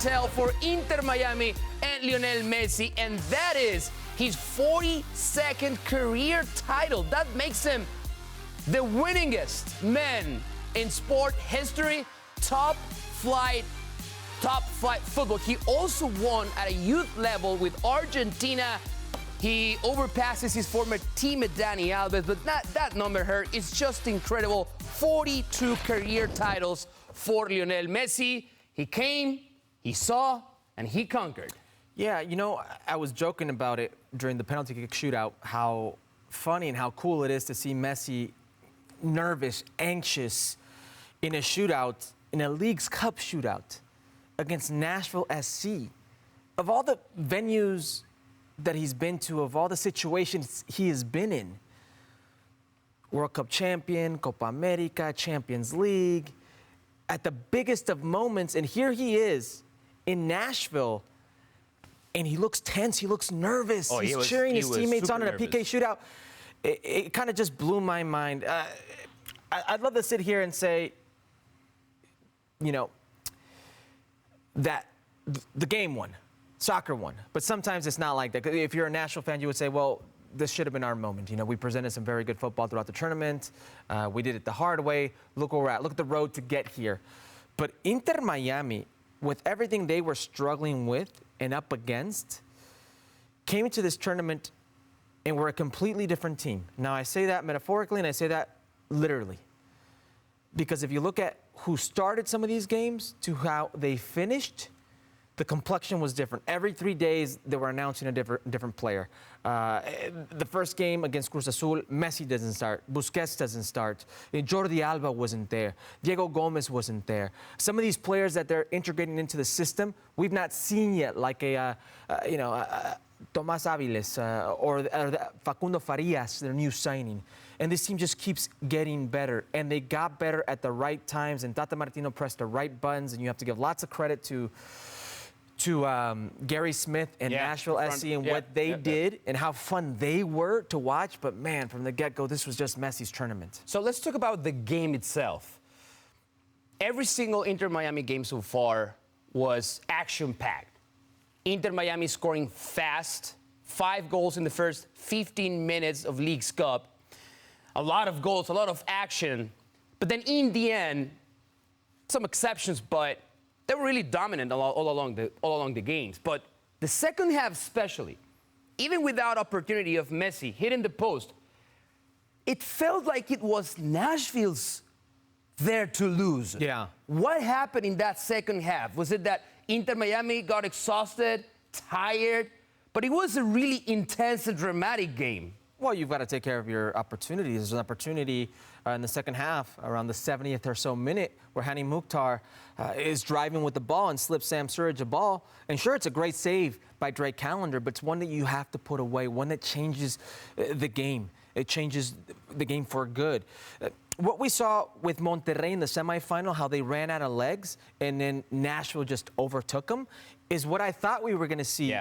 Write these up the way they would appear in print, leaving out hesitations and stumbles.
tell for Inter Miami and Lionel Messi, and that is his 42nd career title. That makes him the winningest man in sport history. Top flight football. He also won at a youth level with Argentina. He overpasses his former teammate Dani Alves, but that number here is just incredible. 42 career titles for Lionel Messi. He came, he saw, and he conquered. Yeah, you know, I was joking about it during the penalty kick shootout, how funny and how cool it is to see Messi nervous, anxious in a shootout, in a Leagues Cup shootout against Nashville SC. Of all the venues that he's been to, of all the situations he has been in, World Cup champion, Copa America, Champions League, at the biggest of moments, and here he is in Nashville, and he looks tense, he looks nervous, he's cheering his teammates on in a PK shootout. It kind of just blew my mind. I'd love to sit here and say, you know, that the game won. Soccer won, but sometimes it's not like that. If you're a Nashville fan, you would say, well, this should have been our moment. You know, we presented some very good football throughout the tournament. We did it the hard way. Look where we're at. Look at the road to get here. But Inter Miami, with everything they were struggling with and up against, came into this tournament and were a completely different team. Now, I say that metaphorically and I say that literally. Because if you look at who started some of these games to how they finished, the complexion was different. Every 3 days, they were announcing a different player. The first game against Cruz Azul, Messi doesn't start. Busquets doesn't start. Jordi Alba wasn't there. Diego Gomez wasn't there. Some of these players that they're integrating into the system, we've not seen yet, like Tomás Aviles or Facundo Farias, their new signing. And this team just keeps getting better. And they got better at the right times. And Tata Martino pressed the right buttons. And you have to give lots of credit to Gary Smith and Nashville SC and what they did and how fun they were to watch. But, man, from the get-go, this was just Messi's tournament. So let's talk about the game itself. Every single Inter Miami game so far was action-packed. Inter Miami scoring fast, 5 goals in the first 15 minutes of Leagues Cup. A lot of goals, a lot of action. But then in the end, some exceptions, but they were really dominant all along the games. But the second half especially, even without opportunity of Messi hitting the post, it felt like it was Nashville's there to lose. Yeah. What happened in that second half? Was it that Inter Miami got exhausted, tired? But it was a really intense and dramatic game. Well, you've got to take care of your opportunities. There's an opportunity in the second half, around the 70th or so minute, where Hani Mukhtar is driving with the ball and slips Sam Surridge a ball. And sure, it's a great save by Drake Callender, but it's one that you have to put away, one that changes the game. It changes the game for good. What we saw with Monterrey in the semifinal, how they ran out of legs, and then Nashville just overtook them, is what I thought we were going to see.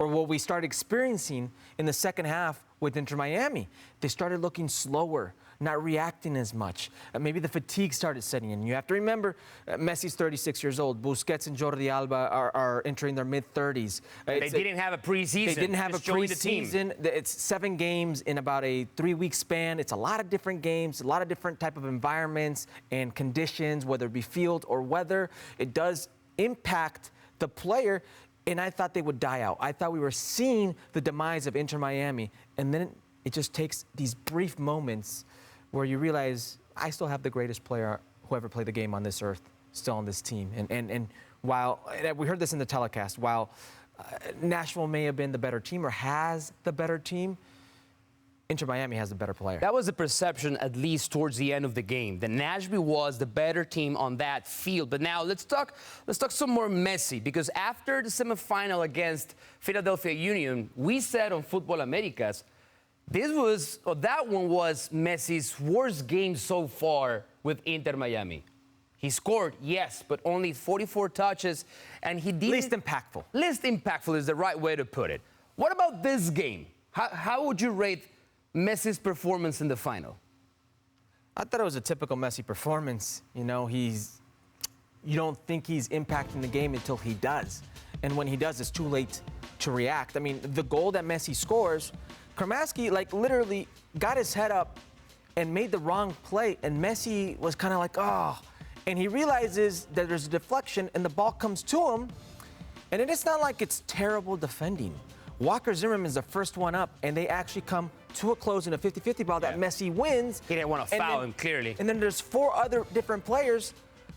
Or what we started experiencing in the second half with Inter Miami. They started looking slower, not reacting as much. Maybe the fatigue started setting in. You have to remember, Messi's 36 years old. Busquets and Jordi Alba are entering their mid-30s. They didn't have a preseason. They didn't have a preseason. It's 7 games in about a 3-week span. It's a lot of different games, a lot of different type of environments and conditions, whether it be field or weather. It does impact the player. And I thought they would die out. I thought we were seeing the demise of Inter Miami. And then it just takes these brief moments where you realize I still have the greatest player who ever played the game on this earth still on this team. And while we heard this in the telecast, while Nashville may have been the better team or has the better team, Inter Miami has the better player. That was the perception, at least towards the end of the game. The Nashville was the better team on that field. But now let's talk some more Messi, because after the semifinal against Philadelphia Union, we said on Football Americas, that one was Messi's worst game so far with Inter Miami. He scored, yes, but only 44 touches, and he didn't... Least impactful. Least impactful is the right way to put it. What about this game? How would you rate Messi's performance in the final? I thought it was a typical Messi performance. You know, he's you don't think he's impacting the game until he does. And when he does, it's too late to react. I mean, the goal that Messi scores, Cremaschi, like, literally got his head up and made the wrong play, and Messi was kind of like, oh. And he realizes that there's a deflection, and the ball comes to him, and it's not like it's terrible defending. Walker Zimmerman is the first one up, and they actually come to a close in a 50-50 ball that Messi wins. He didn't want to foul him, clearly. And then there's 4 other different players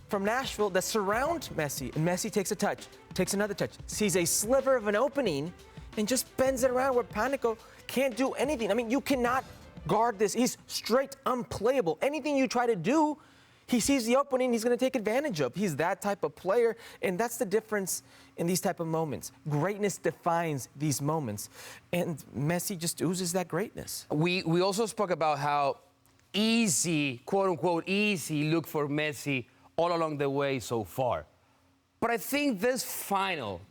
from Nashville that surround Messi, and Messi takes a touch, takes another touch, sees a sliver of an opening, and just bends it around where Panico can't do anything. I mean, you cannot guard this. He's straight unplayable. Anything you try to do, he sees the opening, he's going to take advantage of. He's that type of player, and that's the difference in these type of moments. Greatness defines these moments, and Messi just oozes that greatness. We also spoke about how easy, quote-unquote easy, look for Messi all along the way so far. But I think this final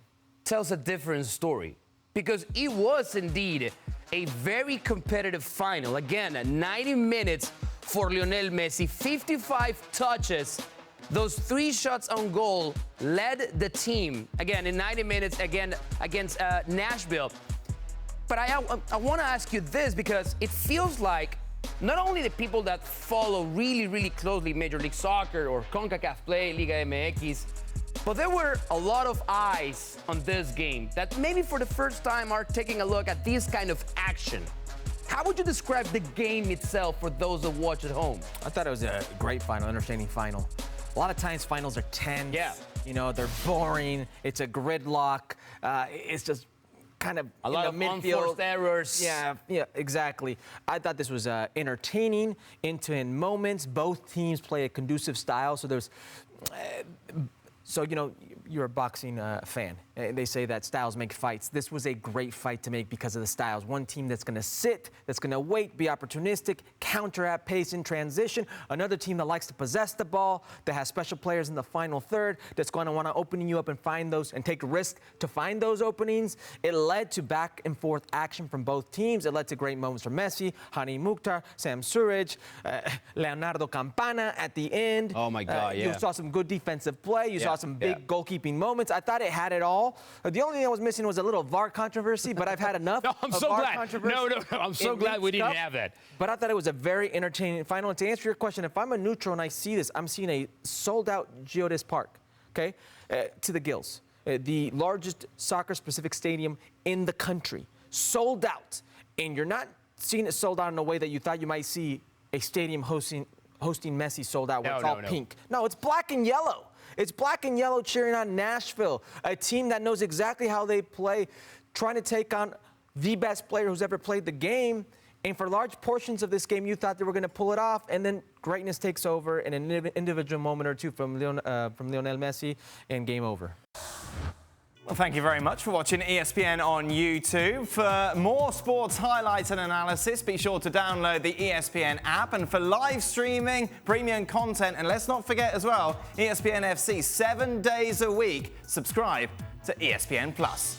tells a different story, because it was indeed a very competitive final. Again, 90 minutes for Lionel Messi, 55 touches. Those 3 shots on goal led the team, again, in 90 minutes, again, against Nashville. But I want to ask you this, because it feels like not only the people that follow really, really closely Major League Soccer or CONCACAF play, Liga MX, but there were a lot of eyes on this game that maybe for the first time are taking a look at this kind of action. How would you describe the game itself for those that watch at home? I thought it was a great final, entertaining final. A lot of times finals are tense. Yeah. You know, they're boring. It's a gridlock. It's just kind of a lot of unforced errors. Yeah, exactly. I thought this was entertaining, end-to-end moments. Both teams play a conducive style, so there's... So, you know, you're a boxing fan. They say that styles make fights. This was a great fight to make because of the styles. One team that's going to sit, that's going to wait, be opportunistic, counter at pace in transition. Another team that likes to possess the ball, that has special players in the final third, that's going to want to open you up and find those and take a risk to find those openings. It led to back and forth action from both teams. It led to great moments from Messi, Hani Mukhtar, Sam Surridge, Leonardo Campana at the end. Oh, my God, You saw some good defensive play. You saw some big goalkeeping moments. I thought it had it all. The only thing I was missing was a little VAR controversy, but I've had enough I'm of so VAR glad. controversy. No, I'm so glad we didn't have that. But I thought it was a very entertaining final. And to answer your question, if I'm a neutral and I see this, I'm seeing a sold-out Geodis Park, okay, to the gills. The largest soccer-specific stadium in the country, sold out. And you're not seeing it sold out in a way that you thought you might see a stadium hosting Messi sold out where it's all pink. No, it's black and yellow. It's black and yellow cheering on Nashville, a team that knows exactly how they play, trying to take on the best player who's ever played the game. And for large portions of this game, you thought they were going to pull it off, and then greatness takes over in an individual moment or two from Lionel Messi, and game over. Well, thank you very much for watching ESPN on YouTube. For more sports highlights and analysis, be sure to download the ESPN app. And for live streaming, premium content, and let's not forget as well, ESPN FC 7 days a week. Subscribe to ESPN Plus.